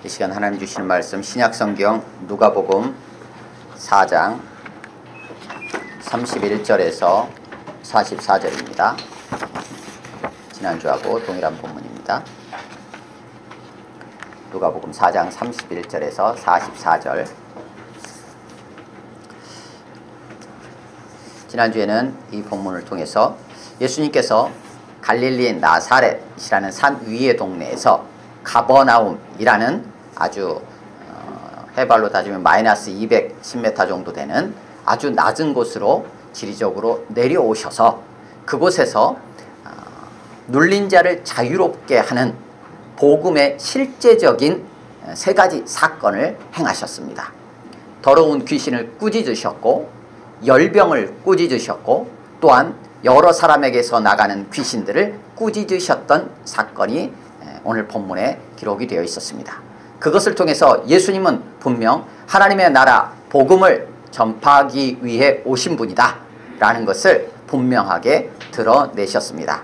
이 시간 하나님 주시는 말씀 신약성경 누가복음 4장 31절에서 44절입니다. 지난주하고 동일한 본문입니다. 누가복음 4장 31절에서 44절. 지난주에는 이 본문을 통해서 예수님께서 갈릴리 나사렛이라는 산 위의 동네에서 가버나움이라는 아주 해발로 따지면 마이너스 210m 정도 되는 아주 낮은 곳으로 지리적으로 내려오셔서 그곳에서 눌린 자를 자유롭게 하는 복음의 실제적인 세 가지 사건을 행하셨습니다. 더러운 귀신을 꾸짖으셨고 열병을 꾸짖으셨고 또한 여러 사람에게서 나가는 귀신들을 꾸짖으셨던 사건이 오늘 본문에 기록이 되어 있었습니다. 그것을 통해서 예수님은 분명 하나님의 나라 복음을 전파하기 위해 오신 분이다 라는 것을 분명하게 드러내셨습니다.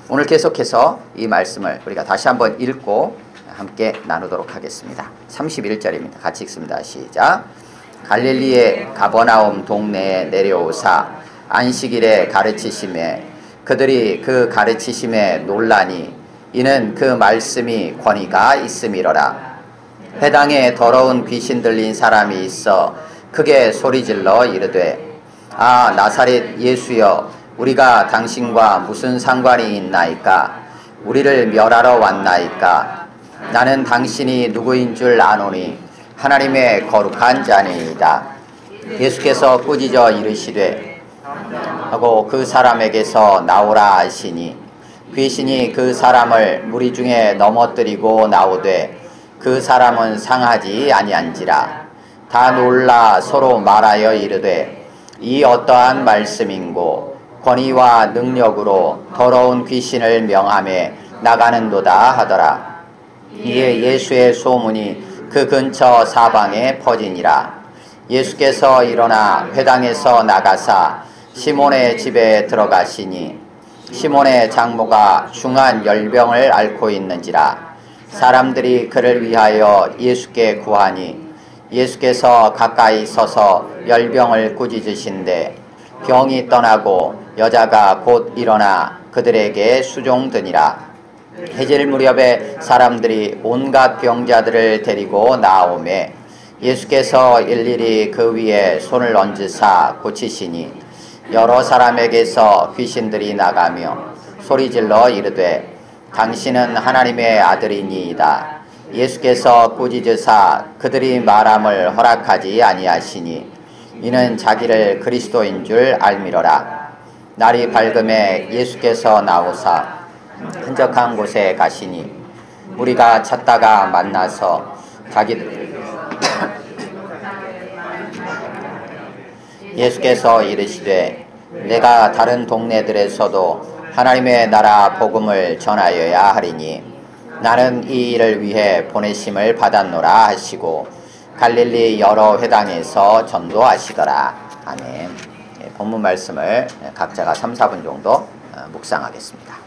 오늘 계속해서 이 말씀을 우리가 다시 한번 읽고 함께 나누도록 하겠습니다. 31절입니다. 같이 읽습니다. 시작. 갈릴리의 가버나움 동네에 내려오사 안식일에 가르치심에 그들이 그 가르치심에 놀라니 이는 그 말씀이 권위가 있음이로라. 회당에 더러운 귀신 들린 사람이 있어 크게 소리질러 이르되 아 나사렛 예수여 우리가 당신과 무슨 상관이 있나이까? 우리를 멸하러 왔나이까? 나는 당신이 누구인 줄 아노니 하나님의 거룩한 자니이다. 예수께서 꾸짖어 이르시되 하고 그 사람에게서 나오라 하시니 귀신이 그 사람을 무리 중에 넘어뜨리고 나오되 그 사람은 상하지 아니한지라. 다 놀라 서로 말하여 이르되 이 어떠한 말씀인고 권위와 능력으로 더러운 귀신을 명하며 나가는도다 하더라. 이에 예수의 소문이 그 근처 사방에 퍼지니라. 예수께서 일어나 회당에서 나가사 시몬의 집에 들어가시니 시몬의 장모가 중한 열병을 앓고 있는지라. 사람들이 그를 위하여 예수께 구하니 예수께서 가까이 서서 열병을 꾸짖으신데 병이 떠나고 여자가 곧 일어나 그들에게 수종드니라. 해질 무렵에 사람들이 온갖 병자들을 데리고 나오매 예수께서 일일이 그 위에 손을 얹으사 고치시니 여러 사람에게서 귀신들이 나가며 소리질러 이르되 당신은 하나님의 아들이니이다. 예수께서 꾸짖으사 그들이 말함을 허락하지 아니하시니 이는 자기를 그리스도인 줄 알미러라. 날이 밝음에 예수께서 나오사 한적한 곳에 가시니 우리가 찾다가 만나서 자기들 예수께서 이르시되 내가 다른 동네들에서도 하나님의 나라 복음을 전하여야 하리니 나는 이 일을 위해 보내심을 받았노라 하시고 갈릴리 여러 회당에서 전도하시더라. 아멘. 본문 말씀을 각자가 3, 4분 정도 묵상하겠습니다.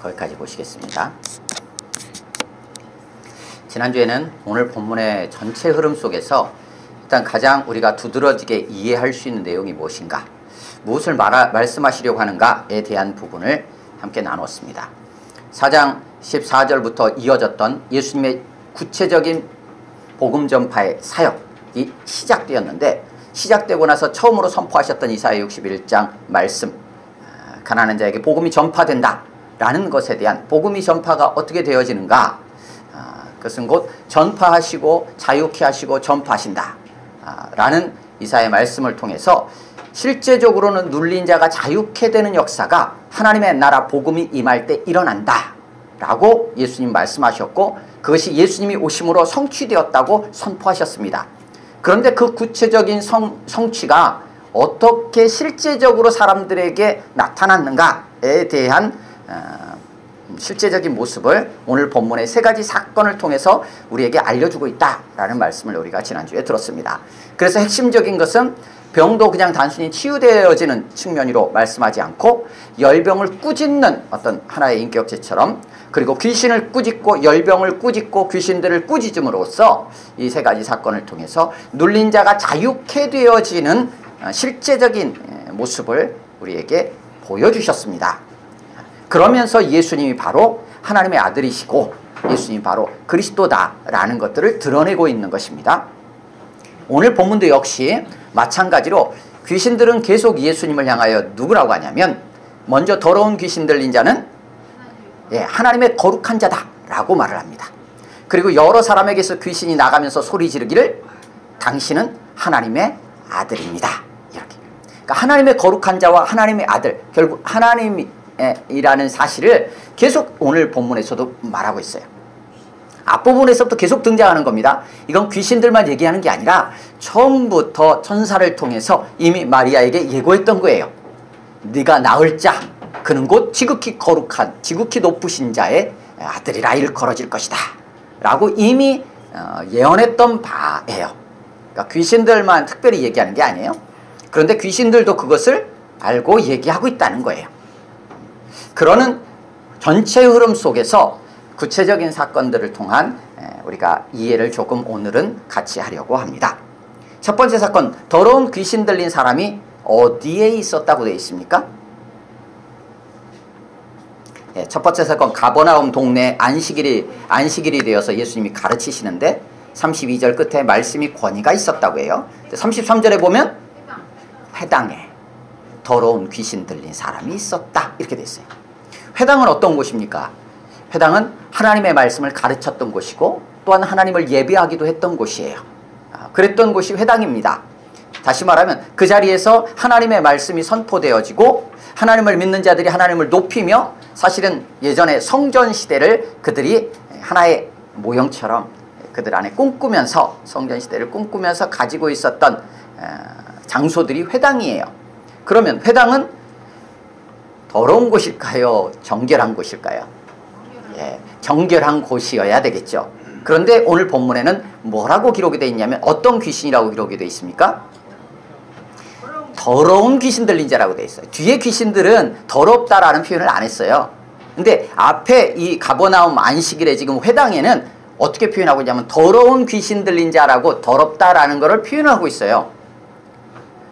거기까지 보시겠습니다. 지난주에는 오늘 본문의 전체 흐름 속에서 일단 가장 우리가 두드러지게 이해할 수 있는 내용이 무엇인가, 무엇을 말씀하시려고 하는가에 대한 부분을 함께 나눴습니다. 4장 14절부터 이어졌던 예수님의 구체적인 복음 전파의 사역이 시작되었는데, 시작되고 나서 처음으로 선포하셨던 이사야 61장 말씀, 가난한 자에게 복음이 전파된다 라는 것에 대한 복음이 전파가 어떻게 되어지는가, 그것은 곧 전파하시고 자유케 하시고 전파하신다 라는 이사야의 말씀을 통해서 실제적으로는 눌린 자가 자유케 되는 역사가 하나님의 나라 복음이 임할 때 일어난다 라고 예수님 말씀하셨고 그것이 예수님이 오심으로 성취되었다고 선포하셨습니다. 그런데 그 구체적인 성취가 어떻게 실제적으로 사람들에게 나타났는가에 대한 실제적인 모습을 오늘 본문의 세 가지 사건을 통해서 우리에게 알려주고 있다라는 말씀을 우리가 지난주에 들었습니다. 그래서 핵심적인 것은 병도 그냥 단순히 치유되어지는 측면으로 말씀하지 않고 열병을 꾸짖는 어떤 하나의 인격체처럼 그리고 귀신을 꾸짖고 열병을 꾸짖고 귀신들을 꾸짖음으로써 이 세 가지 사건을 통해서 눌린 자가 자유케 되어지는 실제적인 모습을 우리에게 보여주셨습니다. 그러면서 예수님이 바로 하나님의 아들이시고 예수님이 바로 그리스도다라는 것들을 드러내고 있는 것입니다. 오늘 본문도 역시 마찬가지로 귀신들은 계속 예수님을 향하여 누구라고 하냐면 먼저 더러운 귀신 들린 자는 하나님의 거룩한 자다라고 말을 합니다. 그리고 여러 사람에게서 귀신이 나가면서 소리 지르기를 당신은 하나님의 아들입니다. 이렇게. 그러니까 하나님의 거룩한 자와 하나님의 아들, 결국 하나님이라는 사실을 계속 오늘 본문에서도 말하고 있어요. 앞부분에서부터 계속 등장하는 겁니다. 이건 귀신들만 얘기하는 게 아니라 처음부터 천사를 통해서 이미 마리아에게 예고했던 거예요. 네가 낳을 자 그는 곧 지극히 거룩한 지극히 높으신 자의 아들이라 일컬어질 것이다 라고 이미 예언했던 바예요. 그러니까 귀신들만 특별히 얘기하는 게 아니에요. 그런데 귀신들도 그것을 알고 얘기하고 있다는 거예요. 그러는 전체 흐름 속에서 구체적인 사건들을 통한 우리가 이해를 조금 오늘은 같이 하려고 합니다. 첫 번째 사건, 더러운 귀신 들린 사람이 어디에 있었다고 되어 있습니까? 첫 번째 사건, 가버나움 동네 안식일이 되어서 예수님이 가르치시는데 32절 끝에 말씀이 권위가 있었다고 해요. 33절에 보면 회당에 더러운 귀신 들린 사람이 있었다 이렇게 되어 있어요. 회당은 어떤 곳입니까? 회당은 하나님의 말씀을 가르쳤던 곳이고 또한 하나님을 예배하기도 했던 곳이에요. 그랬던 곳이 회당입니다. 다시 말하면 그 자리에서 하나님의 말씀이 선포되어지고 하나님을 믿는 자들이 하나님을 높이며 사실은 예전에 성전 시대를 그들이 하나의 모형처럼 그들 안에 꿈꾸면서 성전 시대를 꿈꾸면서 가지고 있었던 장소들이 회당이에요. 그러면 회당은 더러운 곳일까요? 정결한 곳일까요? 정결한 곳이어야 되겠죠. 그런데 오늘 본문에는 뭐라고 기록이 되어 있냐면 어떤 귀신이라고 기록이 되어 있습니까? 더러운 귀신 들린 자라고 되어 있어요. 뒤에 귀신들은 더럽다라는 표현을 안 했어요. 근데 앞에 이 가버나움 안식일에 지금 회당에는 어떻게 표현하고 있냐면 더러운 귀신 들린 자라고 더럽다라는 것을 표현하고 있어요.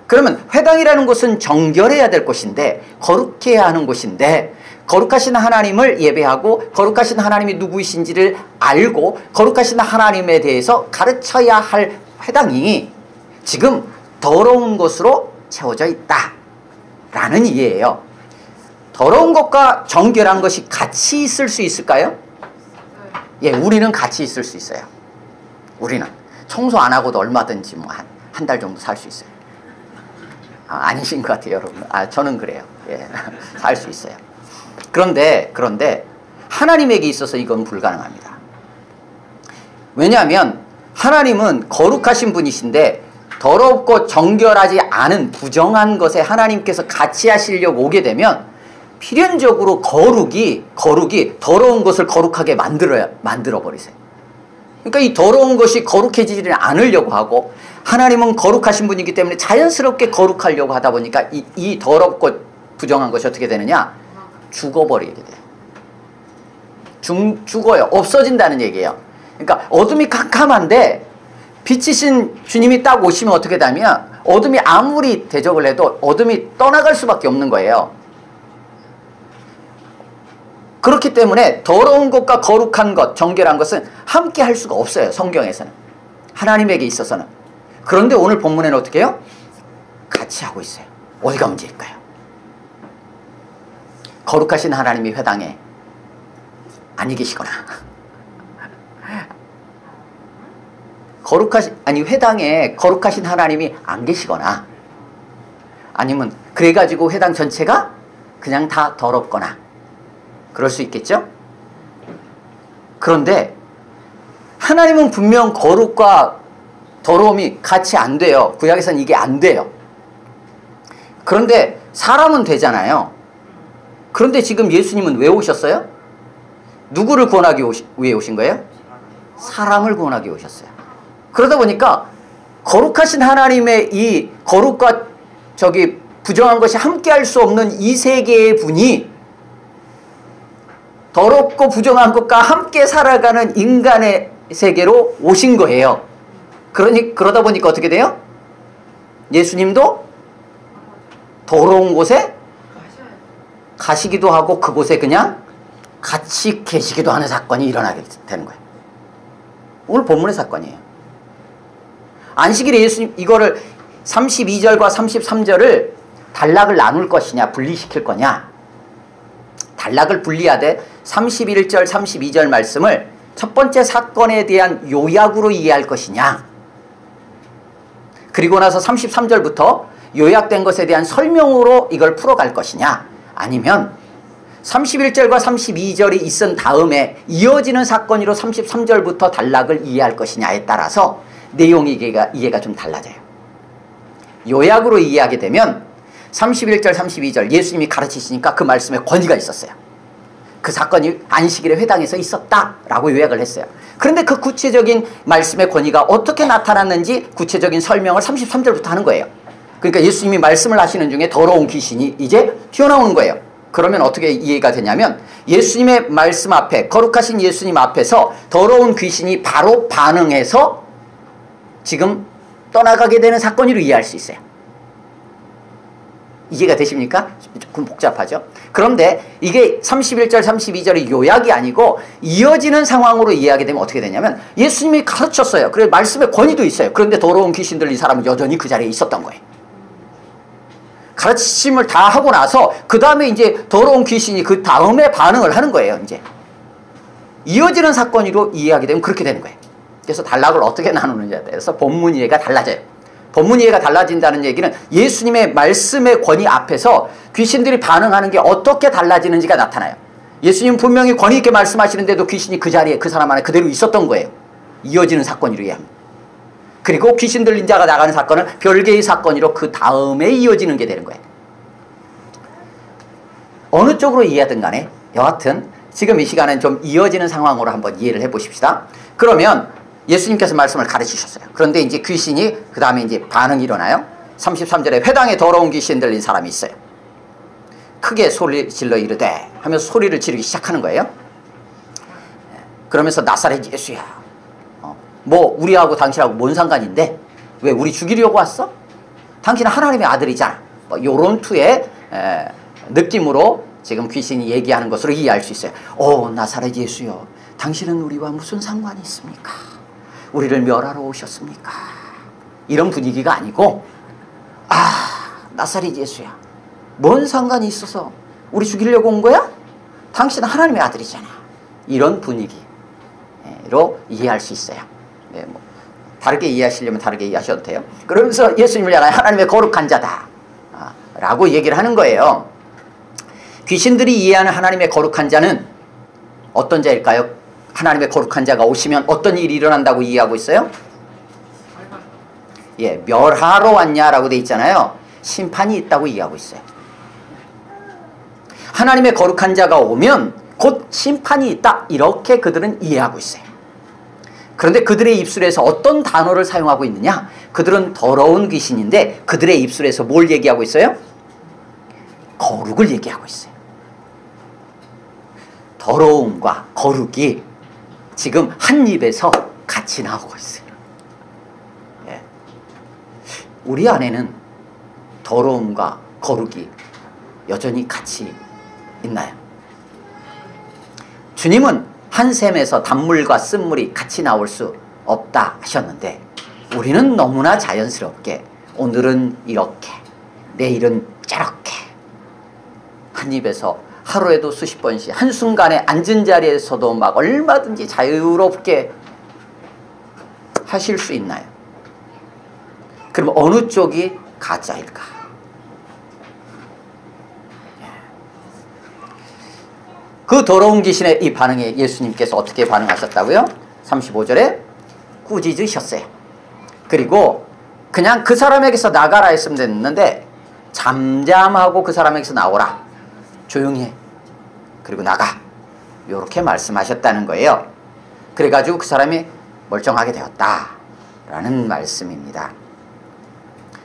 그러면 회당이라는 곳은 정결해야 될 곳인데 거룩해야 하는 곳인데 거룩하신 하나님을 예배하고 거룩하신 하나님이 누구이신지를 알고 거룩하신 하나님에 대해서 가르쳐야 할 회당이 지금 더러운 곳으로 채워져 있다라는 이해예요. 더러운 것과 정결한 것이 같이 있을 수 있을까요? 우리는 같이 있을 수 있어요. 우리는 청소 안 하고도 얼마든지 뭐 한 달 정도 살 수 있어요. 아니신 것 같아요, 여러분. 저는 그래요. 살 수 있어요. 그런데 하나님에게 있어서 이건 불가능합니다. 왜냐하면 하나님은 거룩하신 분이신데 더럽고 정결하지 않은 부정한 것에 하나님께서 같이 하시려고 오게 되면 필연적으로 거룩이 더러운 것을 거룩하게 만들어 버리세요. 그러니까 이 더러운 것이 거룩해지지 않으려고 하고 하나님은 거룩하신 분이기 때문에 자연스럽게 거룩하려고 하다 보니까 이 더럽고 부정한 것이 어떻게 되느냐? 죽어버리게 돼요. 죽어요. 없어진다는 얘기예요. 그러니까 어둠이 캄캄한데 빛이신 주님이 딱 오시면 어떻게 되냐면 어둠이 아무리 대적을 해도 어둠이 떠나갈 수밖에 없는 거예요. 그렇기 때문에 더러운 것과 거룩한 것, 정결한 것은 함께 할 수가 없어요. 성경에서는. 하나님에게 있어서는. 그런데 오늘 본문에는 어떻게 해요? 같이 하고 있어요. 어디가 문제일까요? 거룩하신 하나님이 회당에 아니 계시거나 회당에 거룩하신 하나님이 안 계시거나 아니면 그래가지고 회당 전체가 그냥 다 더럽거나 그럴 수 있겠죠? 그런데 하나님은 분명 거룩과 더러움이 같이 안 돼요. 구약에서는 이게 안 돼요. 그런데 사람은 되잖아요. 그런데 지금 예수님은 왜 오셨어요? 누구를 구원하기 위해 오신 거예요? 사람을 구원하기 위해 오셨어요. 그러다 보니까 거룩하신 하나님의 이 거룩과 부정한 것이 함께할 수 없는 이 세계의 분이 더럽고 부정한 것과 함께 살아가는 인간의 세계로 오신 거예요. 그러다 보니까 어떻게 돼요? 예수님도 더러운 곳에 가시기도 하고 그곳에 그냥 같이 계시기도 하는 사건이 일어나게 되는 거예요. 오늘 본문의 사건이에요. 안식일에 예수님 이거를 32절과 33절을 단락을 나눌 것이냐 분리시킬 거냐. 단락을 분리하되 31절 32절 말씀을 첫 번째 사건에 대한 요약으로 이해할 것이냐, 그리고 나서 33절부터 요약된 것에 대한 설명으로 이걸 풀어갈 것이냐, 아니면 31절과 32절이 있은 다음에 이어지는 사건으로 33절부터 단락을 이해할 것이냐에 따라서 내용 이해가 좀 달라져요. 요약으로 이해하게 되면 31절 32절 예수님이 가르치시니까 그 말씀에 권위가 있었어요. 그 사건이 안식일에 회당에서 있었다라고 요약을 했어요. 그런데 그 구체적인 말씀의 권위가 어떻게 나타났는지 구체적인 설명을 33절부터 하는 거예요. 그러니까 예수님이 말씀을 하시는 중에 더러운 귀신이 이제 튀어나오는 거예요. 그러면 어떻게 이해가 되냐면 예수님의 말씀 앞에, 거룩하신 예수님 앞에서 더러운 귀신이 바로 반응해서 지금 떠나가게 되는 사건으로 이해할 수 있어요. 이해가 되십니까? 조금 복잡하죠? 그런데 이게 31절 32절의 요약이 아니고 이어지는 상황으로 이해하게 되면 어떻게 되냐면 예수님이 가르쳤어요. 그래서 말씀에 권위도 있어요. 그런데 더러운 귀신 들린 사람은 여전히 그 자리에 있었던 거예요. 가르치심을 다 하고 나서 그 다음에 이제 더러운 귀신이 그 다음에 반응을 하는 거예요. 이제 이어지는 사건으로 이해하게 되면 그렇게 되는 거예요. 그래서 단락을 어떻게 나누느냐에 따라서 본문 이해가 달라져요. 본문 이해가 달라진다는 얘기는 예수님의 말씀의 권위 앞에서 귀신들이 반응하는 게 어떻게 달라지는지가 나타나요. 예수님 분명히 권위 있게 말씀하시는데도 귀신이 그 자리에 그 사람 안에 그대로 있었던 거예요. 이어지는 사건으로 이해합니다. 그리고 귀신 들린 자가 나가는 사건은 별개의 사건으로 그 다음에 이어지는 게 되는 거예요. 어느 쪽으로 이해하든 간에 여하튼 지금 이 시간은 좀 이어지는 상황으로 한번 이해를 해보십시다. 그러면 예수님께서 말씀을 가르치셨어요. 그런데 이제 귀신이 그 다음에 이제 반응이 일어나요. 33절에 회당에 더러운 귀신 들린 사람이 있어요. 크게 소리 질러 이르되 하면서 소리를 지르기 시작하는 거예요. 그러면서 나사렛 예수야, 뭐 우리하고 당신하고 뭔 상관인데 왜 우리 죽이려고 왔어? 당신은 하나님의 아들이잖아. 뭐 요런 투의 느낌으로 지금 귀신이 얘기하는 것으로 이해할 수 있어요. 오 나사렛 예수여, 당신은 우리와 무슨 상관이 있습니까? 우리를 멸하러 오셨습니까? 이런 분위기가 아니고 나사렛 예수야, 뭔 상관이 있어서 우리 죽이려고 온 거야? 당신은 하나님의 아들이잖아. 이런 분위기로 이해할 수 있어요. 네, 뭐 다르게 이해하시려면 다르게 이해하셔도 돼요. 그러면서 예수님을 향하여 하나님의 거룩한 자다 라고 얘기를 하는 거예요. 귀신들이 이해하는 하나님의 거룩한 자는 어떤 자일까요? 하나님의 거룩한 자가 오시면 어떤 일이 일어난다고 이해하고 있어요? 예, 멸하러 왔냐라고 돼 있잖아요. 심판이 있다고 이해하고 있어요. 하나님의 거룩한 자가 오면 곧 심판이 있다, 이렇게 그들은 이해하고 있어요. 그런데 그들의 입술에서 어떤 단어를 사용하고 있느냐? 그들은 더러운 귀신인데 그들의 입술에서 뭘 얘기하고 있어요? 거룩을 얘기하고 있어요. 더러움과 거룩이 지금 한 입에서 같이 나오고 있어요. 예. 우리 안에는 더러움과 거룩이 여전히 같이 있나요? 주님은 한 샘에서 단물과 쓴물이 같이 나올 수 없다 하셨는데 우리는 너무나 자연스럽게 오늘은 이렇게 내일은 저렇게 한 입에서 하루에도 수십 번씩 한순간에 앉은 자리에서도 막 얼마든지 자유롭게 하실 수 있나요? 그럼 어느 쪽이 가짜일까? 그 더러운 귀신의 이 반응에 예수님께서 어떻게 반응하셨다고요? 35절에 꾸짖으셨어요. 그리고 그냥 그 사람에게서 나가라 했으면 됐는데 잠잠하고 그 사람에게서 나오라. 조용히 해. 그리고 나가. 이렇게 말씀하셨다는 거예요. 그래가지고 그 사람이 멀쩡하게 되었다라는 말씀입니다.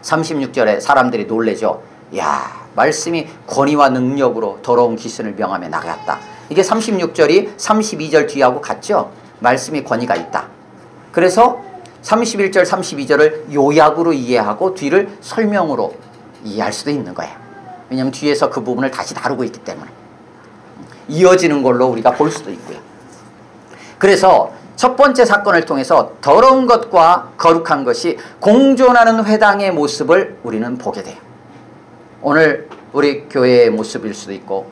36절에 사람들이 놀래죠. 야, 말씀이 권위와 능력으로 더러운 귀신을 명하며 나갔다. 이게 36절이 32절 뒤하고 같죠? 말씀이 권위가 있다. 그래서 31절, 32절을 요약으로 이해하고 뒤를 설명으로 이해할 수도 있는 거예요. 왜냐하면 뒤에서 그 부분을 다시 다루고 있기 때문에 이어지는 걸로 우리가 볼 수도 있고요. 그래서 첫 번째 사건을 통해서 더러운 것과 거룩한 것이 공존하는 회당의 모습을 우리는 보게 돼요. 오늘 우리 교회의 모습일 수도 있고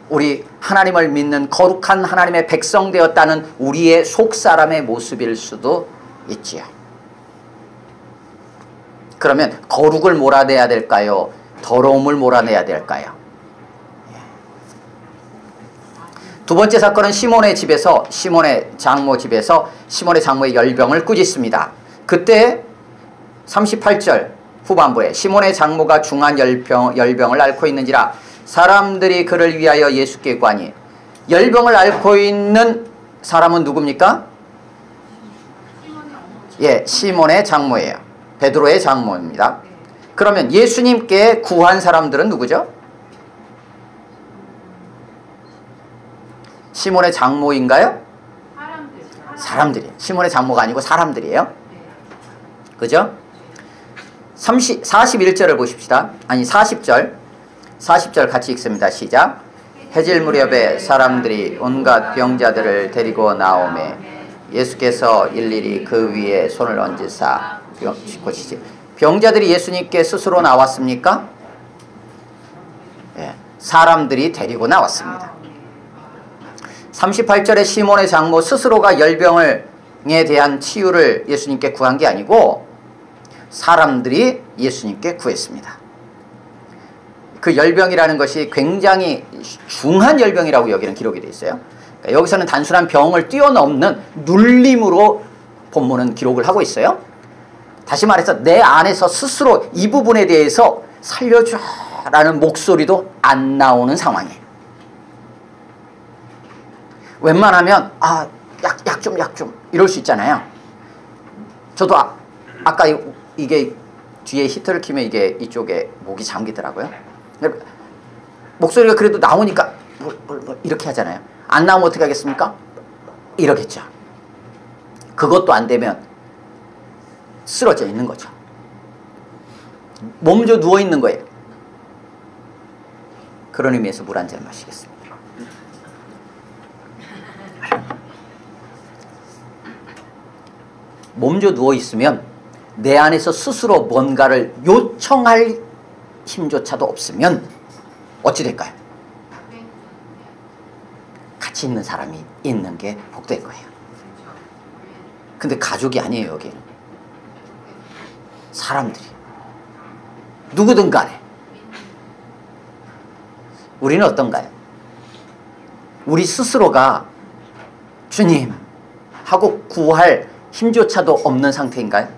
우리 하나님을 믿는 거룩한 하나님의 백성 되었다는 우리의 속사람의 모습일 수도 있지요. 그러면 거룩을 몰아내야 될까요? 더러움을 몰아내야 될까요? 두 번째 사건은 시몬의 집에서, 시몬의 장모 집에서 시몬의 장모의 열병을 꾸짖습니다. 그때 38절 후반부에 시몬의 장모가 중한 열병을 앓고 있는지라 사람들이 그를 위하여 예수께 구하니, 열병을 앓고 있는 사람은 누굽니까? 예, 시몬의 장모예요. 베드로의 장모입니다. 그러면 예수님께 구한 사람들은 누구죠? 시몬의 장모인가요? 사람들이에요. 시몬의 장모가 아니고 사람들이에요. 그죠? 41절을 보십시다. 아니 40절. 40절 같이 읽습니다. 시작. 해질 무렵에 사람들이 온갖 병자들을 데리고 나오매 예수께서 일일이 그 위에 손을 얹으사 고치시. 병자들이 예수님께 스스로 나왔습니까? 예, 사람들이 데리고 나왔습니다. 38절에 시몬의 장모 스스로가 열병에 대한 치유를 예수님께 구한 게 아니고 사람들이 예수님께 구했습니다. 그 열병이라는 것이 굉장히 중한 열병이라고 여기는 기록이 되어 있어요. 그러니까 여기서는 단순한 병을 뛰어넘는 눌림으로 본문은 기록을 하고 있어요. 다시 말해서 내 안에서 스스로 이 부분에 대해서 살려줘라는 목소리도 안 나오는 상황이에요. 웬만하면 약 좀 이럴 수 있잖아요. 저도 아까 이게 뒤에 히터를 키면 이게 이쪽에 목이 잠기더라고요. 목소리가 그래도 나오니까 이렇게 하잖아요. 안 나오면 어떻게 하겠습니까? 이러겠죠. 그것도 안 되면 쓰러져 있는 거죠. 몸져 누워 있는 거예요. 그런 의미에서 물 한 잔 마시겠습니다. 몸져 누워 있으면 내 안에서 스스로 뭔가를 요청할 힘조차도 없으면 어찌 될까요? 같이 있는 사람이 있는 게 복될 거예요. 근데 가족이 아니에요. 여기는 사람들이 누구든 간에. 우리는 어떤가요? 우리 스스로가 주님 하고 구할 힘조차도 없는 상태인가요?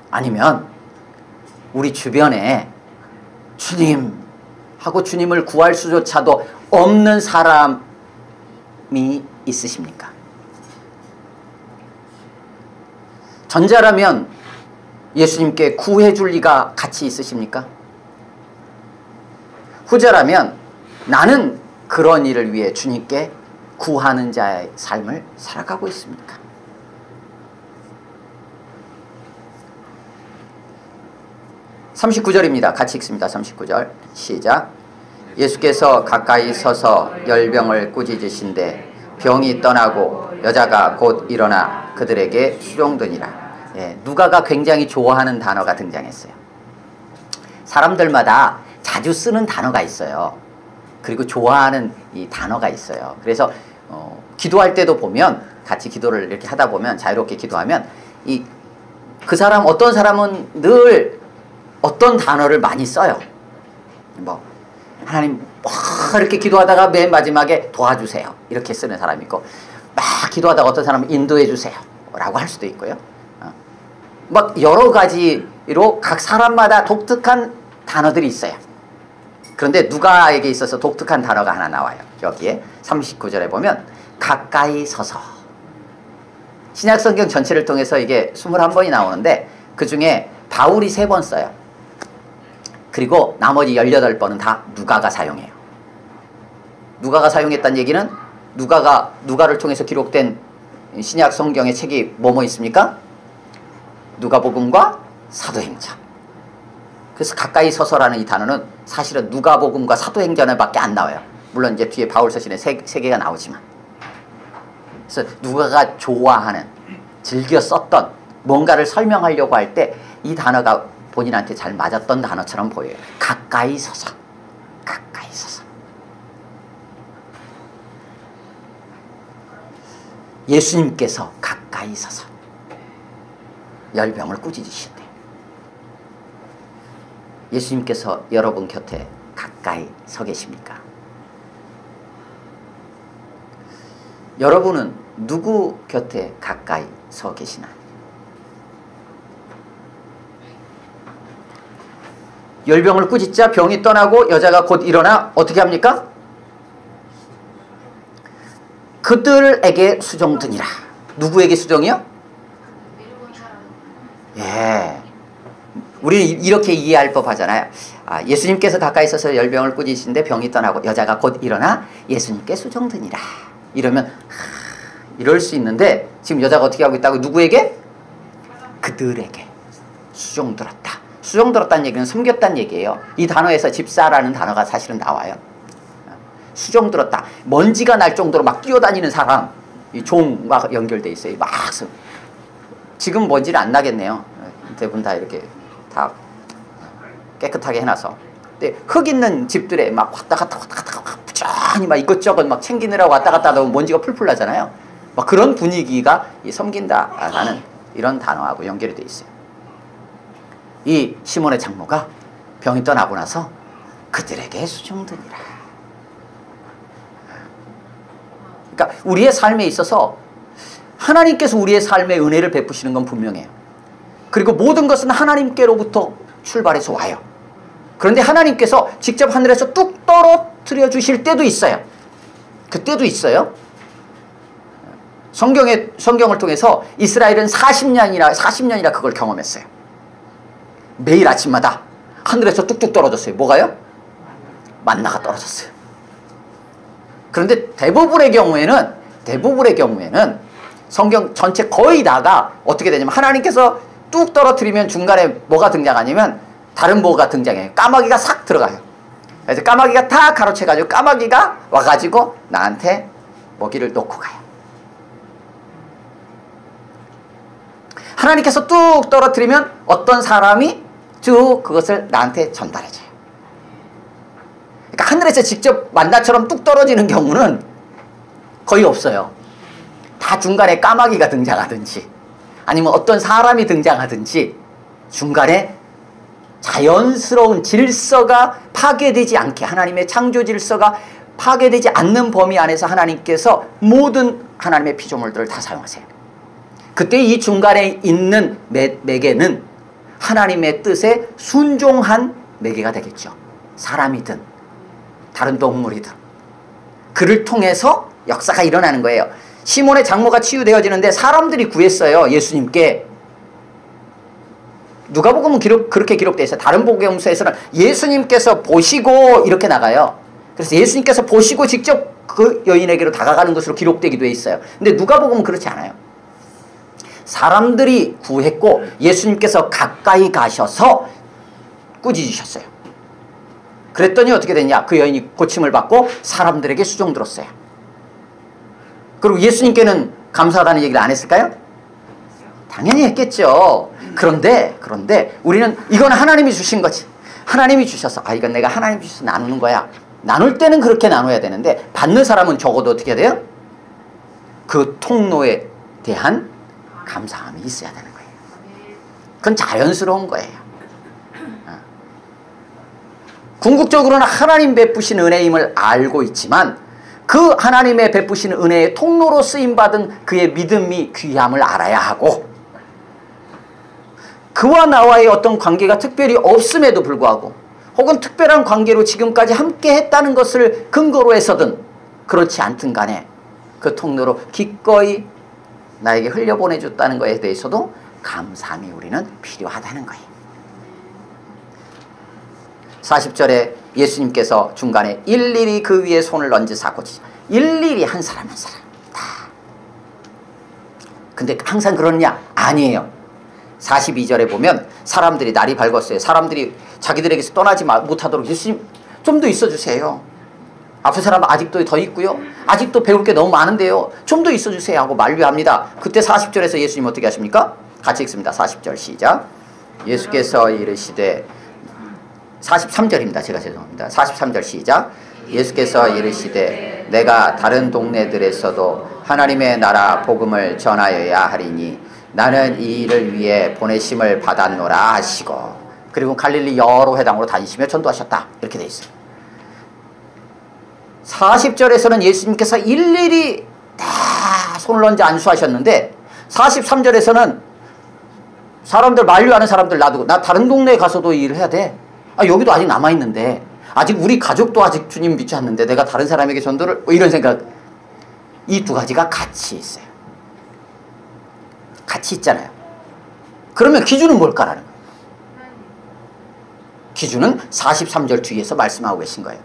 아니면 우리 주변에 주님 하고 주님을 구할 수조차도 없는 사람이 있으십니까? 전자라면 예수님께 구해줄 리가 같이 있으십니까? 후자라면 나는 그런 일을 위해 주님께 구하는 자의 삶을 살아가고 있습니까? (39절입니다) 같이 읽습니다. 39절 시작. 예수께서 가까이 서서 열병을 꾸짖으신데 병이 떠나고 여자가 곧 일어나 그들에게 수종드니라. 예, 누가가 굉장히 좋아하는 단어가 등장했어요. 사람들마다 자주 쓰는 단어가 있어요. 그리고 좋아하는 이 단어가 있어요. 그래서 기도할 때도 보면 같이 기도를 이렇게 하다 보면 자유롭게 기도하면 그 사람 어떤 사람은 늘 어떤 단어를 많이 써요. 뭐 하나님 막 이렇게 기도하다가 맨 마지막에 도와주세요 이렇게 쓰는 사람이 있고, 막 기도하다가 어떤 사람은 인도해 주세요 라고 할 수도 있고요. 막 여러 가지로 각 사람마다 독특한 단어들이 있어요. 그런데 누가에게 있어서 독특한 단어가 하나 나와요. 여기에 39절에 보면 가까이 서서. 신약성경 전체를 통해서 이게 21번이 나오는데 그 중에 바울이 3번 써요. 그리고 나머지 18번은 다 누가가 사용해요. 누가가 사용했다는 얘기는 누가를 통해서 기록된 신약성경의 책이 뭐뭐 있습니까? 누가복음과 사도행전. 그래서 가까이 서서라는 이 단어는 사실은 누가복음과 사도행전에밖에 안 나와요. 물론 이제 뒤에 바울 서신에 세 개가 나오지만. 그래서 누가가 좋아하는, 즐겨 썼던 뭔가를 설명하려고 할 때 이 단어가 본인한테 잘 맞았던 단어처럼 보여요. 가까이 서서. 가까이 서서. 예수님께서 가까이 서서 열병을 꾸짖으신대. 예수님께서 여러분 곁에 가까이 서 계십니까? 여러분은 누구 곁에 가까이 서 계시나요? 열병을 꾸짖자 병이 떠나고 여자가 곧 일어나 어떻게 합니까? 그들에게 수종드니라. 누구에게 수종이요? 예. 우리는 이렇게 이해할 법하잖아요. 예수님께서 가까이 있어서 열병을 꾸짖으신데 병이 떠나고 여자가 곧 일어나 예수님께 수종드니라. 이러면 이럴 수 있는데 지금 여자가 어떻게 하고 있다고? 누구에게? 그들에게 수종들었다. 수종들었다는 얘기는 섬겼다는 얘기예요. 이 단어에서 집사라는 단어가 사실은 나와요. 수종들었다. 먼지가 날 정도로 막 뛰어다니는 사람, 이 종과 연결돼 있어요. 막 지금 먼지는 안 나겠네요. 대부분 다 이렇게 다 깨끗하게 해놔서. 근데 흙 있는 집들에 막 왔다 갔다 부지런히 막 이것저것 막 챙기느라고 왔다 갔다 하다 보면 먼지가 풀풀 나잖아요. 막 그런 분위기가 이 섬긴다라는 이런 단어하고 연결이 돼 있어요. 이 시몬의 장모가 병이 떠나고 나서 그들에게 수종드니라. 그러니까 우리의 삶에 있어서 하나님께서 우리의 삶에 은혜를 베푸시는 건 분명해요. 그리고 모든 것은 하나님께로부터 출발해서 와요. 그런데 하나님께서 직접 하늘에서 뚝 떨어뜨려 주실 때도 있어요. 그때도 있어요. 성경을 통해서 이스라엘은 40년이나 그걸 경험했어요. 매일 아침마다 하늘에서 뚝뚝 떨어졌어요. 뭐가요? 만나가 떨어졌어요. 그런데 대부분의 경우에는 성경 전체 거의 다가 어떻게 되냐면 하나님께서 뚝 떨어뜨리면 중간에 뭐가 등장하냐면 다른 뭐가 등장해요. 까마귀가 싹 들어가요. 그래서 까마귀가 다 가로채가지고 까마귀가 와가지고 나한테 먹이를 놓고 가요. 하나님께서 뚝 떨어뜨리면 어떤 사람이 쭉 그것을 나한테 전달해줘요. 그러니까 하늘에서 직접 만나처럼 뚝 떨어지는 경우는 거의 없어요. 다 중간에 까마귀가 등장하든지 아니면 어떤 사람이 등장하든지 중간에 자연스러운 질서가 파괴되지 않게, 하나님의 창조 질서가 파괴되지 않는 범위 안에서 하나님께서 모든 하나님의 피조물들을 다 사용하세요. 그때 이 중간에 있는 매개는 하나님의 뜻에 순종한 매개가 되겠죠. 사람이든 다른 동물이든 그를 통해서 역사가 일어나는 거예요. 시몬의 장모가 치유되어지는데 사람들이 구했어요. 예수님께. 누가복음은 그렇게 기록되어 있어요. 다른 복음서에서는 예수님께서 보시고 이렇게 나가요. 그래서 예수님께서 보시고 직접 그 여인에게로 다가가는 것으로 기록되기도 해 있어요. 근데 누가복음은 그렇지 않아요. 사람들이 구했고 예수님께서 가까이 가셔서 꾸짖으셨어요. 그랬더니 어떻게 됐냐? 그 여인이 고침을 받고 사람들에게 수종들었어요. 그리고 예수님께는 감사하다는 얘기를 안 했을까요? 당연히 했겠죠. 그런데 우리는 이건 하나님이 주신 거지. 하나님이 주셔서 이건 내가 하나님이 주셔서 나누는 거야. 나눌 때는 그렇게 나눠야 되는데 받는 사람은 적어도 어떻게 해야 돼요? 그 통로에 대한 감사함이 있어야 되는 거예요. 그건 자연스러운 거예요. 궁극적으로는 하나님 베푸신 은혜임을 알고 있지만 그 하나님의 베푸신 은혜의 통로로 쓰임받은 그의 믿음이 귀함을 알아야 하고, 그와 나와의 어떤 관계가 특별히 없음에도 불구하고 혹은 특별한 관계로 지금까지 함께 했다는 것을 근거로 해서든 그렇지 않든 간에 그 통로로 기꺼이 나에게 흘려보내줬다는 것에 대해서도 감사함이 우리는 필요하다는 거예요. 40절에 예수님께서 중간에 일일이 그 위에 손을 얹으사 고치시고, 일일이 한 사람 한 사람 다. 근데 항상 그러느냐? 아니에요. 42절에 보면 사람들이 날이 밝았어요. 사람들이 자기들에게서 떠나지 못하도록 예수님 좀 더 있어주세요. 앞에 사람 아직도 더 있고요. 아직도 배울 게 너무 많은데요. 좀 더 있어주세요 하고 만류합니다. 그때 40절에서 예수님 어떻게 하십니까? 같이 읽습니다. 40절 시작. 예수께서 이르시되, 43절입니다. 제가 죄송합니다. 43절 시작. 예수께서 이르시되 내가 다른 동네들에서도 하나님의 나라 복음을 전하여야 하리니 나는 이 일을 위해 보내심을 받았노라 하시고, 그리고 갈릴리 여러 회당으로 다니시며 전도하셨다. 이렇게 돼 있어요. 40절에서는 예수님께서 일일이 다 손을 얹어 안수하셨는데 43절에서는 사람들 만류하는 사람들 놔두고, 나 다른 동네에 가서도 일을 해야 돼. 여기도 아직 남아있는데, 아직 우리 가족도 아직 주님 믿지 않는데 내가 다른 사람에게 전도를, 이런 생각. 이 두 가지가 같이 있어요. 같이 있잖아요. 그러면 기준은 뭘까라는 거예요. 기준은 43절 뒤에서 말씀하고 계신 거예요.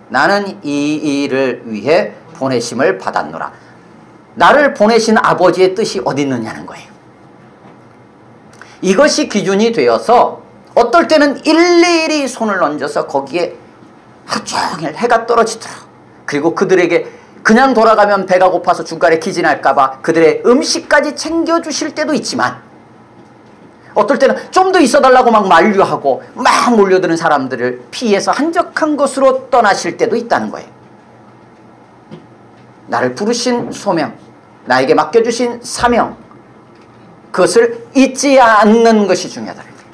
나는 이 일을 위해 보내심을 받았노라. 나를 보내신 아버지의 뜻이 어디 있느냐는 거예요. 이것이 기준이 되어서 어떨 때는 일일이 손을 얹어서 거기에 하루 종일 해가 떨어지도록, 그리고 그들에게 그냥 돌아가면 배가 고파서 중간에 기진할까봐 그들의 음식까지 챙겨주실 때도 있지만, 어떨 때는 좀 더 있어달라고 막 만류하고 막 몰려드는 사람들을 피해서 한적한 곳으로 떠나실 때도 있다는 거예요. 나를 부르신 소명, 나에게 맡겨주신 사명, 그것을 잊지 않는 것이 중요하다는 거예요.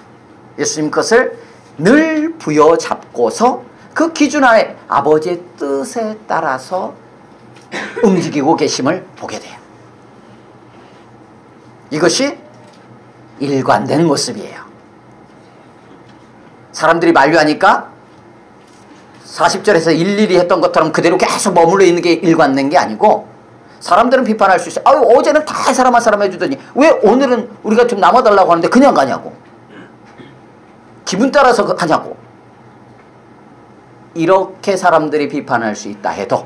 예수님 그것을 늘 부여잡고서 그 기준 하에 아버지의 뜻에 따라서 움직이고 계심을 보게 돼요. 이것이 일관된 모습이에요. 사람들이 만류하니까 40절에서 일일이 했던 것처럼 그대로 계속 머물러 있는 게 일관된 게 아니고, 사람들은 비판할 수 있어요. 어제는 다 한 사람 한 사람 해주더니 왜 오늘은 우리가 좀 남아달라고 하는데 그냥 가냐고, 기분 따라서 하냐고. 이렇게 사람들이 비판할 수 있다 해도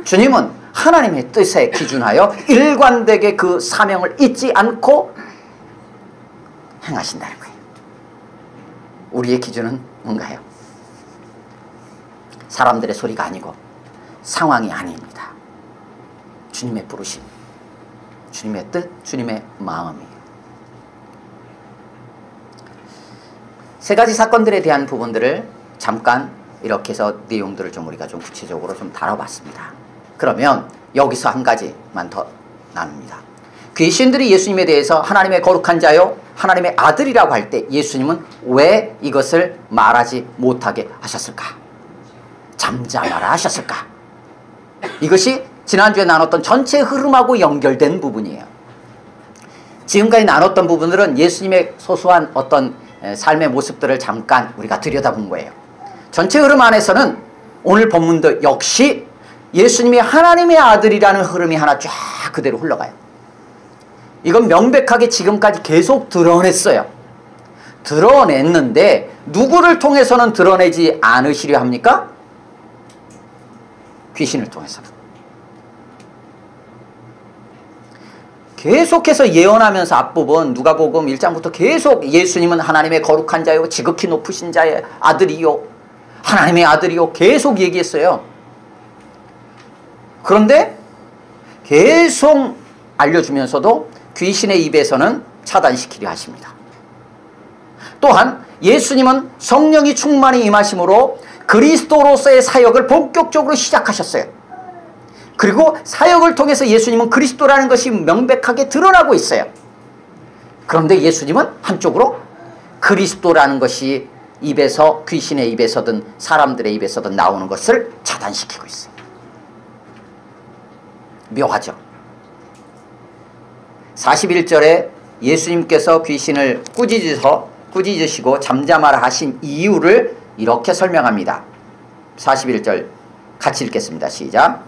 주님은 하나님의 뜻에 기준하여 일관되게 그 사명을 잊지 않고 행하신다는 거예요. 우리의 기준은 뭔가요? 사람들의 소리가 아니고 상황이 아닙니다. 주님의 부르심, 주님의 뜻, 주님의 마음이에요. 세 가지 사건들에 대한 부분들을 잠깐 이렇게 해서 내용들을 좀 우리가 좀 구체적으로 좀 다뤄봤습니다. 그러면 여기서 한 가지만 더 나눕니다. 귀신들이 예수님에 대해서 하나님의 거룩한 자요, 하나님의 아들이라고 할 때 예수님은 왜 이것을 말하지 못하게 하셨을까? 잠잠하라 하셨을까? 이것이 지난주에 나눴던 전체 흐름하고 연결된 부분이에요. 지금까지 나눴던 부분들은 예수님의 소소한 어떤 삶의 모습들을 잠깐 우리가 들여다본 거예요. 전체 흐름 안에서는 오늘 본문도 역시 예수님이 하나님의 아들이라는 흐름이 하나 쫙 그대로 흘러가요. 이건 명백하게 지금까지 계속 드러냈어요. 드러냈는데 누구를 통해서는 드러내지 않으시려 합니까? 귀신을 통해서는. 계속해서 예언하면서 앞부분 누가복음 1장부터 계속 예수님은 하나님의 거룩한 자요, 지극히 높으신 자의 아들이요, 하나님의 아들이요 계속 얘기했어요. 그런데 계속 알려주면서도 귀신의 입에서는 차단시키려 하십니다. 또한 예수님은 성령이 충만히 임하심으로 그리스도로서의 사역을 본격적으로 시작하셨어요. 그리고 사역을 통해서 예수님은 그리스도라는 것이 명백하게 드러나고 있어요. 그런데 예수님은 한쪽으로 그리스도라는 것이 입에서, 귀신의 입에서든 사람들의 입에서든 나오는 것을 차단시키고 있어요. 묘하죠. 41절에 예수님께서 귀신을 꾸짖으시고 잠잠하라 하신 이유를 이렇게 설명합니다. 41절 같이 읽겠습니다. 시작.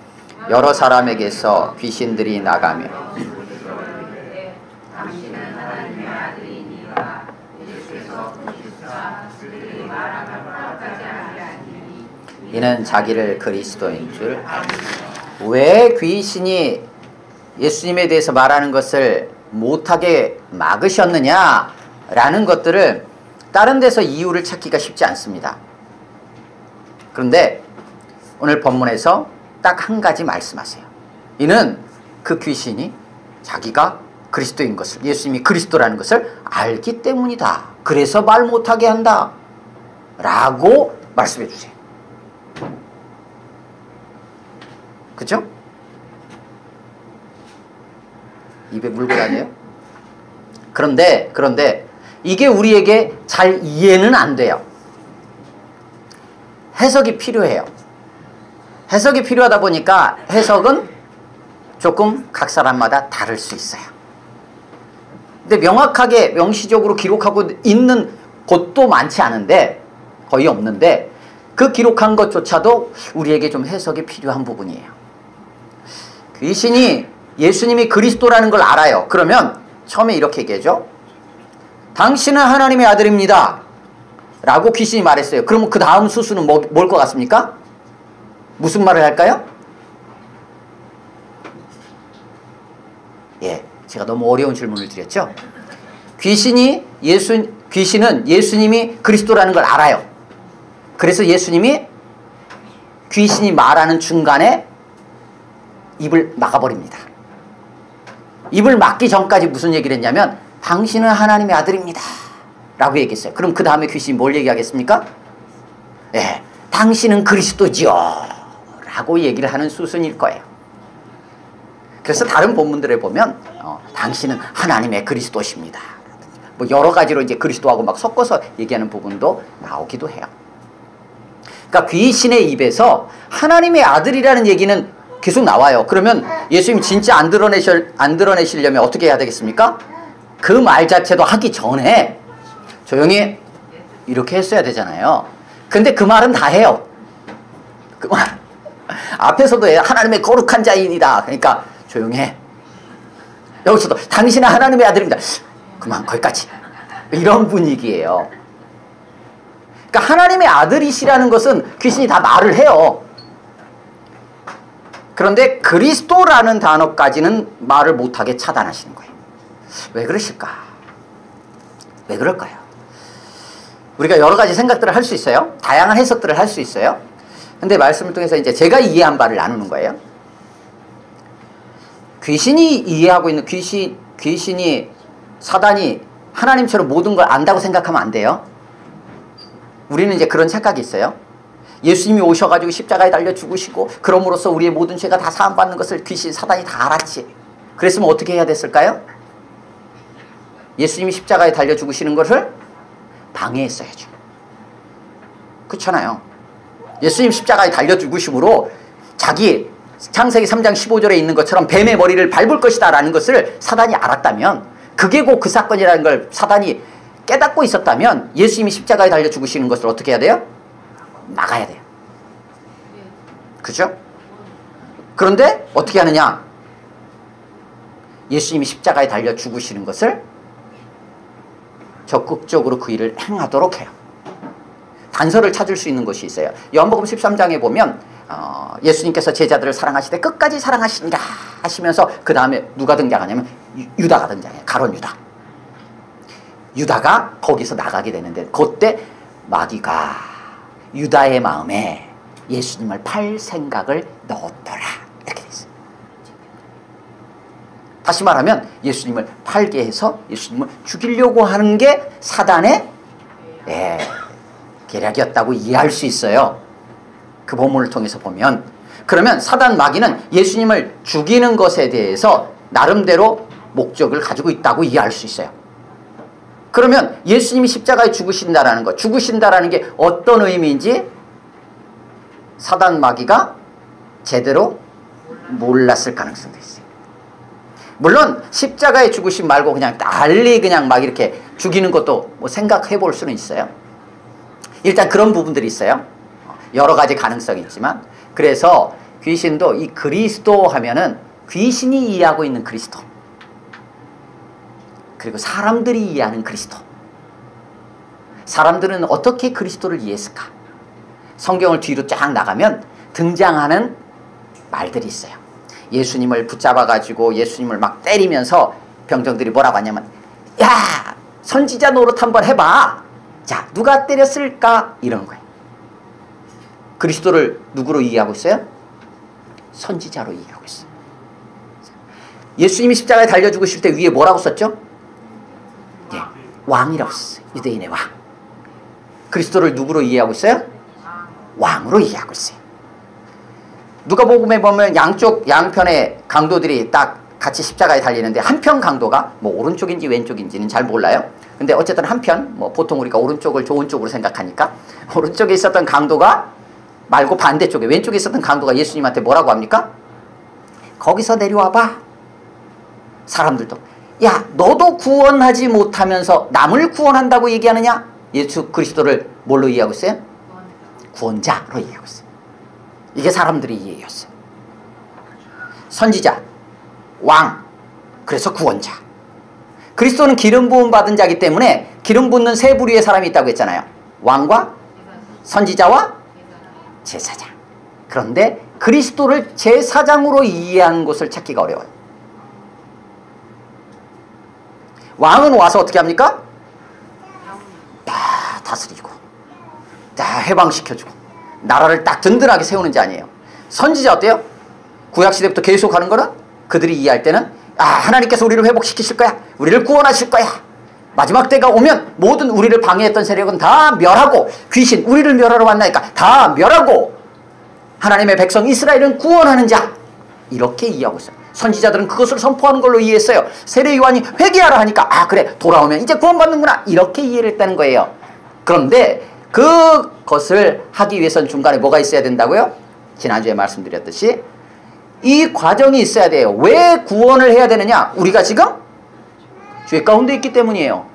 여러 사람에게서 귀신들이 나가며 이는 자기를 그리스도인 줄 알고. 왜 귀신이 예수님에 대해서 말하는 것을 못하게 막으셨느냐라는 것들을 다른 데서 이유를 찾기가 쉽지 않습니다. 그런데 오늘 본문에서 딱 한 가지 말씀하세요. 이는 그 귀신이 자기가 그리스도인 것을, 예수님이 그리스도라는 것을 알기 때문이다. 그래서 말 못하게 한다 라고 말씀해 주세요. 그죠? 입에 물고 다녀요? 그런데 이게 우리에게 잘 이해는 안 돼요. 해석이 필요해요. 해석이 필요하다 보니까 해석은 조금 각 사람마다 다를 수 있어요. 근데 명확하게 명시적으로 기록하고 있는 곳도 많지 않은데, 거의 없는데 그 기록한 것조차도 우리에게 좀 해석이 필요한 부분이에요. 귀신이 예수님이 그리스도라는 걸 알아요. 그러면 처음에 이렇게 얘기하죠. 당신은 하나님의 아들입니다 라고 귀신이 말했어요. 그러면 그 다음 수수는 뭘 것 같습니까? 무슨 말을 할까요? 예, 제가 너무 어려운 질문을 드렸죠. 귀신은 예수님이 그리스도라는 걸 알아요. 그래서 예수님이 귀신이 말하는 중간에 입을 막아버립니다. 입을 막기 전까지 무슨 얘기를 했냐면 당신은 하나님의 아들입니다 라고 얘기했어요. 그럼 그 다음에 귀신이 뭘 얘기하겠습니까? 예, 당신은 그리스도지요 라고 얘기를 하는 수순일 거예요. 그래서 다른 본문들에 보면 당신은 하나님의 그리스도십니다. 뭐 여러 가지로 이제 그리스도하고 막 섞어서 얘기하는 부분도 나오기도 해요. 그러니까 귀신의 입에서 하나님의 아들이라는 얘기는 계속 나와요. 그러면 예수님 진짜 안 드러내시려면 어떻게 해야 되겠습니까? 그 말 자체도 하기 전에 조용히 이렇게 했어야 되잖아요. 근데 그 말은 다 해요. 그 말 앞에서도 하나님의 거룩한 자인이다. 그러니까 조용해. 여기서도 당신은 하나님의 아들입니다. 그만 거기까지. 이런 분위기예요. 그러니까 하나님의 아들이시라는 것은 귀신이 다 말을 해요. 그런데 그리스도라는 단어까지는 말을 못하게 차단하시는 거예요. 왜 그러실까? 왜 그럴까요? 우리가 여러 가지 생각들을 할 수 있어요. 다양한 해석들을 할 수 있어요. 근데 말씀을 통해서 이제 제가 이해한 바를 나누는 거예요. 귀신이 이해하고 있는 귀신이 사단이 하나님처럼 모든 걸 안다고 생각하면 안 돼요. 우리는 이제 그런 착각이 있어요. 예수님이 오셔가지고 십자가에 달려 죽으시고 그럼으로써 우리의 모든 죄가 다 사함받는 것을 사단이 다 알았지. 그랬으면 어떻게 해야 됐을까요? 예수님이 십자가에 달려 죽으시는 것을 방해했어야죠. 그렇잖아요. 예수님 십자가에 달려 죽으심으로 자기 창세기 3장 15절에 있는 것처럼 뱀의 머리를 밟을 것이다 라는 것을 사단이 알았다면, 그게 곧 그 사건이라는 걸 사단이 깨닫고 있었다면 예수님이 십자가에 달려 죽으시는 것을 어떻게 해야 돼요? 막아야 돼요. 그죠? 그런데 어떻게 하느냐? 예수님이 십자가에 달려 죽으시는 것을 적극적으로 그 일을 행하도록 해요. 단서를 찾을 수 있는 것이 있어요. 요한복음 13장에 보면 예수님께서 제자들을 사랑하시되 끝까지 사랑하시니라 하시면서 그 다음에 누가 등장하냐면 유다가 등장해요. 가룟 유다. 유다가 거기서 나가게 되는데 그때 마귀가 유다의 마음에 예수님을 팔 생각을 넣었더라 이렇게 돼 있어요. 다시 말하면 예수님을 팔게 해서 예수님을 죽이려고 하는 게 사단의 계략이었다고 이해할 수 있어요. 그 본문을 통해서 보면. 그러면 사단 마귀는 예수님을 죽이는 것에 대해서 나름대로 목적을 가지고 있다고 이해할 수 있어요. 그러면 예수님이 십자가에 죽으신다라는 것, 죽으신다라는 게 어떤 의미인지 사단 마귀가 제대로 몰랐을 가능성도 있어요. 물론 십자가에 죽으심 말고 그냥 달리 그냥 막 이렇게 죽이는 것도 뭐 생각해 볼 수는 있어요. 일단 그런 부분들이 있어요. 여러 가지 가능성이 있지만, 그래서 귀신도 이 그리스도 하면은 귀신이 이해하고 있는 그리스도, 그리고 사람들이 이해하는 그리스도. 사람들은 어떻게 그리스도를 이해했을까? 성경을 뒤로 쫙 나가면 등장하는 말들이 있어요. 예수님을 붙잡아가지고 예수님을 막 때리면서 병정들이 뭐라고 하냐면, 야, 선지자 노릇 한번 해봐. 자, 누가 때렸을까? 이런 거예요. 그리스도를 누구로 이해하고 있어요? 선지자로 이해하고 있어요. 예수님이 십자가에 달려 죽으실 때 위에 뭐라고 썼죠? 예, 왕이라고 썼어요. 유대인의 왕. 그리스도를 누구로 이해하고 있어요? 왕으로 이해하고 있어요. 누가복음에 보면 양쪽 양편의 강도들이 딱 같이 십자가에 달리는데, 한편 강도가 뭐 오른쪽인지 왼쪽인지는 잘 몰라요. 근데 어쨌든 한편, 뭐 보통 우리가 오른쪽을 좋은 쪽으로 생각하니까 오른쪽에 있었던 강도가 말고 반대쪽에 왼쪽에 있었던 강도가 예수님한테 뭐라고 합니까? 거기서 내려와봐. 사람들도, 야, 너도 구원하지 못하면서 남을 구원한다고 얘기하느냐? 예수 그리스도를 뭘로 이해하고 있어요? 구원자로 이해하고 있어요. 이게 사람들의 이해였어요. 선지자, 왕, 그래서 구원자. 그리스도는 기름 부음 받은 자이기 때문에 기름 붓는 세 부류의 사람이 있다고 했잖아요. 왕과 선지자와 제사장. 그런데 그리스도를 제사장으로 이해하는 곳을 찾기가 어려워요. 왕은 와서 어떻게 합니까? 다 다스리고, 다 해방시켜주고, 나라를 딱 든든하게 세우는 자 아니에요. 선지자 어때요? 구약시대부터 계속 하는 거는, 그들이 이해할 때는, 아, 하나님께서 우리를 회복시키실 거야. 우리를 구원하실 거야. 마지막 때가 오면 모든 우리를 방해했던 세력은 다 멸하고, 귀신 우리를 멸하러 왔나니까 다 멸하고, 하나님의 백성 이스라엘은 구원하는 자. 이렇게 이해하고 있어요. 선지자들은 그것을 선포하는 걸로 이해했어요. 세례 요한이 회개하라 하니까, 아, 그래, 돌아오면 이제 구원받는구나, 이렇게 이해를 했다는 거예요. 그런데 그것을 하기 위해서는 중간에 뭐가 있어야 된다고요? 지난주에 말씀드렸듯이 이 과정이 있어야 돼요. 왜 구원을 해야 되느냐? 우리가 지금 죄 가운데 있기 때문이에요.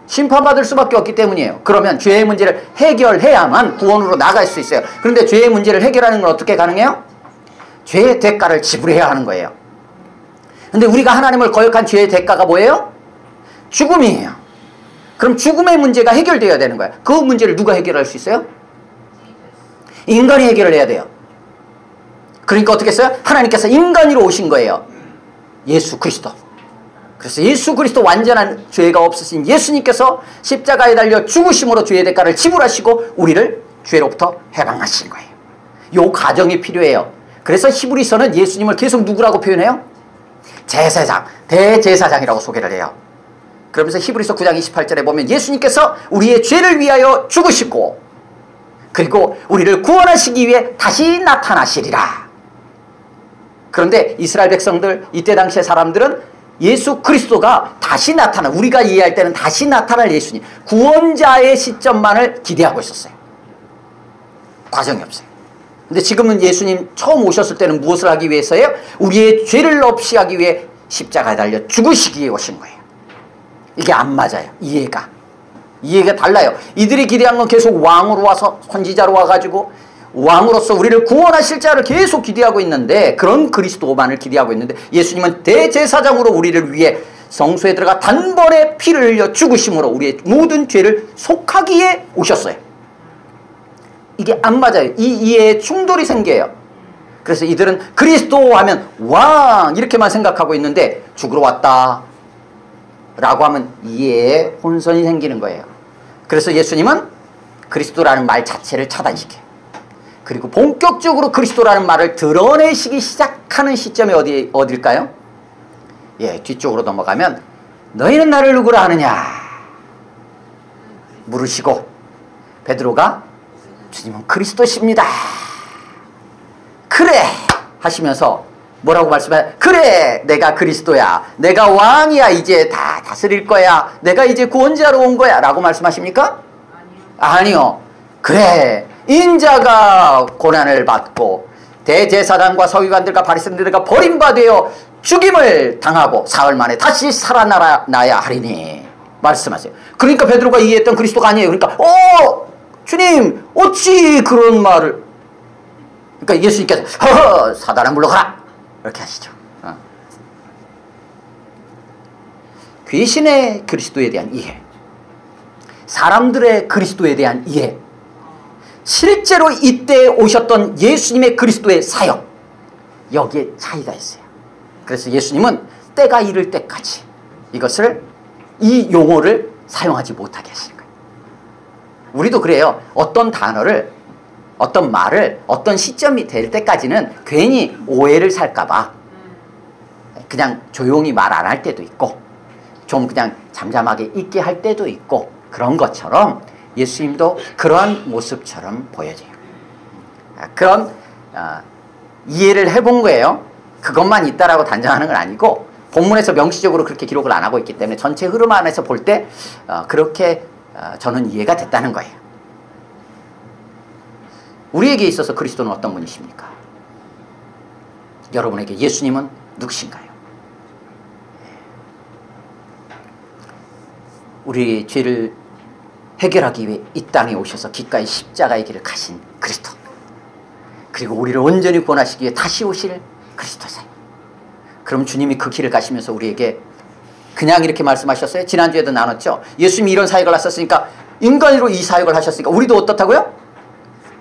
심판받을 수밖에 없기 때문이에요. 그러면 죄의 문제를 해결해야만 구원으로 나갈 수 있어요. 그런데 죄의 문제를 해결하는 건 어떻게 가능해요? 죄의 대가를 지불해야 하는 거예요. 근데 우리가 하나님을 거역한 죄의 대가가 뭐예요? 죽음이에요. 그럼 죽음의 문제가 해결되어야 되는 거예요. 그 문제를 누가 해결할 수 있어요? 인간이 해결을 해야 돼요. 그러니까 어떻게 했어요? 하나님께서 인간으로 오신 거예요. 예수 그리스도. 그래서 예수 그리스도, 완전한 죄가 없으신 예수님께서 십자가에 달려 죽으심으로 죄의 대가를 지불하시고 우리를 죄로부터 해방하신 거예요. 요 과정이 필요해요. 그래서 히브리서는 예수님을 계속 누구라고 표현해요? 제사장, 대제사장이라고 소개를 해요. 그러면서 히브리서 9장 28절에 보면 예수님께서 우리의 죄를 위하여 죽으시고, 그리고 우리를 구원하시기 위해 다시 나타나시리라. 그런데 이스라엘 백성들, 이때 당시의 사람들은 예수 그리스도가 다시 나타나, 우리가 이해할 때는 다시 나타날 예수님, 구원자의 시점만을 기대하고 있었어요. 과정이 없어요. 근데 지금은 예수님 처음 오셨을 때는 무엇을 하기 위해서예요? 우리의 죄를 없이 하기 위해 십자가에 달려 죽으시기 위해 오신 거예요. 이게 안 맞아요. 이해가 달라요. 이들이 기대한 건 계속 왕으로 와서, 선지자로 와가지고 왕으로서 우리를 구원하실 자를 계속 기대하고 있는데, 그런 그리스도만을 기대하고 있는데, 예수님은 대제사장으로 우리를 위해 성소에 들어가 단번에 피를 흘려 죽으심으로 우리의 모든 죄를 속하기에 오셨어요. 이게 안 맞아요. 이 이해에 충돌이 생겨요. 그래서 이들은 그리스도 하면 왕 이렇게만 생각하고 있는데, 죽으러 왔다 라고 하면 이해에 혼선이 생기는 거예요. 그래서 예수님은 그리스도라는 말 자체를 차단시켜요. 그리고 본격적으로 그리스도라는 말을 드러내시기 시작하는 시점이 어딜까요? 예, 뒤쪽으로 넘어가면 너희는 나를 누구라 하느냐 물으시고, 베드로가 주님은 그리스도십니다. 그래 하시면서 뭐라고 말씀해? 그래, 내가 그리스도야, 내가 왕이야, 이제 다 다스릴 거야, 내가 이제 구원자로 온 거야 라고 말씀하십니까? 아니요. 그래, 인자가 고난을 받고 대제사장과 서기관들과 바리새인들과 버림받아 죽임을 당하고 사흘 만에 다시 살아나야 하리니 말씀하세요. 그러니까 베드로가 이해했던 그리스도가 아니에요. 그러니까 주님 어찌 그런 말을. 그러니까 예수님께서 허허, 사단아 물러가라 이렇게 하시죠. 귀신의 그리스도에 대한 이해, 사람들의 그리스도에 대한 이해, 실제로 이때 오셨던 예수님의 그리스도의 사역, 여기에 차이가 있어요. 그래서 예수님은 때가 이를 때까지 이 용어를 사용하지 못하게 하시는 거예요. 우리도 그래요. 어떤 단어를, 어떤 말을 어떤 시점이 될 때까지는 괜히 오해를 살까봐 그냥 조용히 말 안 할 때도 있고 좀 그냥 잠잠하게 있게 할 때도 있고, 그런 것처럼 예수님도 그러한 모습처럼 보여져요. 그런 이해를 해본 거예요. 그것만 있다라고 단정하는 건 아니고 본문에서 명시적으로 그렇게 기록을 안 하고 있기 때문에 전체 흐름 안에서 볼 때 그렇게 저는 이해가 됐다는 거예요. 우리에게 있어서 그리스도는 어떤 분이십니까? 여러분에게 예수님은 누구신가요? 우리의 죄를 해결하기 위해 이 땅에 오셔서 기꺼이 십자가의 길을 가신 그리스도, 그리고 우리를 온전히 구원하시기 위해 다시 오실 그리스도세요. 그럼 주님이 그 길을 가시면서 우리에게 그냥 이렇게 말씀하셨어요? 지난주에도 나눴죠. 예수님이 이런 사역을 하셨으니까, 인간으로 이 사역을 하셨으니까 우리도 어떻다고요?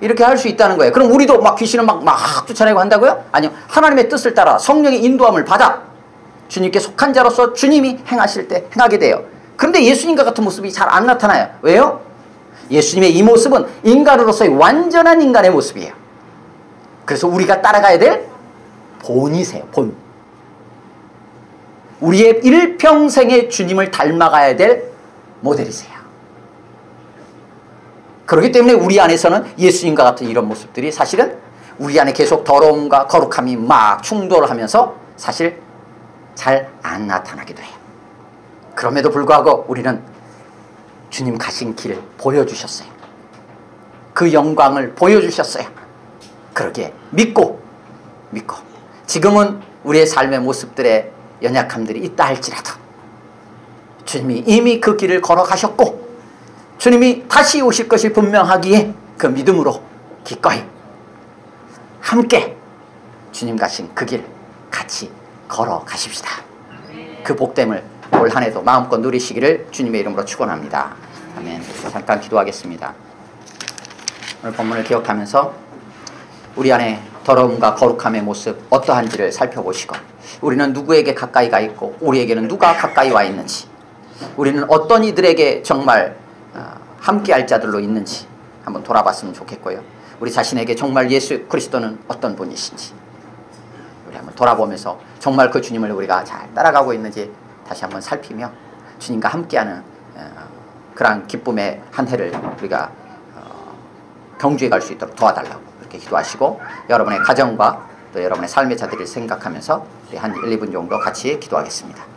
이렇게 할 수 있다는 거예요. 그럼 우리도 막 귀신을 막 쫓아내고 한다고요? 아니요. 하나님의 뜻을 따라 성령의 인도함을 받아 주님께 속한 자로서 주님이 행하실 때 행하게 돼요. 그런데 예수님과 같은 모습이 잘 안 나타나요. 왜요? 예수님의 이 모습은 인간으로서의 완전한 인간의 모습이에요. 그래서 우리가 따라가야 될 본이세요. 본. 우리의 일평생의 주님을 닮아가야 될 모델이세요. 그렇기 때문에 우리 안에서는 예수님과 같은 이런 모습들이 사실은 우리 안에 계속 더러움과 거룩함이 막 충돌하면서 사실 잘 안 나타나기도 해요. 그럼에도 불구하고 우리는 주님 가신 길을 보여주셨어요. 그 영광을 보여주셨어요. 그러기에 믿고 지금은 우리의 삶의 모습들의 연약함들이 있다 할지라도 주님이 이미 그 길을 걸어가셨고 주님이 다시 오실 것이 분명하기에 그 믿음으로 기꺼이 함께 주님 가신 그 길 같이 걸어가십시다. 그 복됨을 올 한 해도 마음껏 누리시기를 주님의 이름으로 축원합니다. 아멘. 잠깐 기도하겠습니다. 오늘 본문을 기억하면서 우리 안에 더러움과 거룩함의 모습 어떠한지를 살펴보시고, 우리는 누구에게 가까이 가 있고 우리에게는 누가 가까이 와 있는지, 우리는 어떤 이들에게 정말 함께할 자들로 있는지 한번 돌아봤으면 좋겠고요. 우리 자신에게 정말 예수 그리스도는 어떤 분이신지 우리 한번 돌아보면서 정말 그 주님을 우리가 잘 따라가고 있는지 다시 한번 살피며 주님과 함께하는 그러한 기쁨의 한 해를 우리가 경주해 갈 수 있도록 도와달라고 이렇게 기도하시고, 여러분의 가정과 또 여러분의 삶의 자들을 생각하면서 우리 한 1, 2분 정도 같이 기도하겠습니다.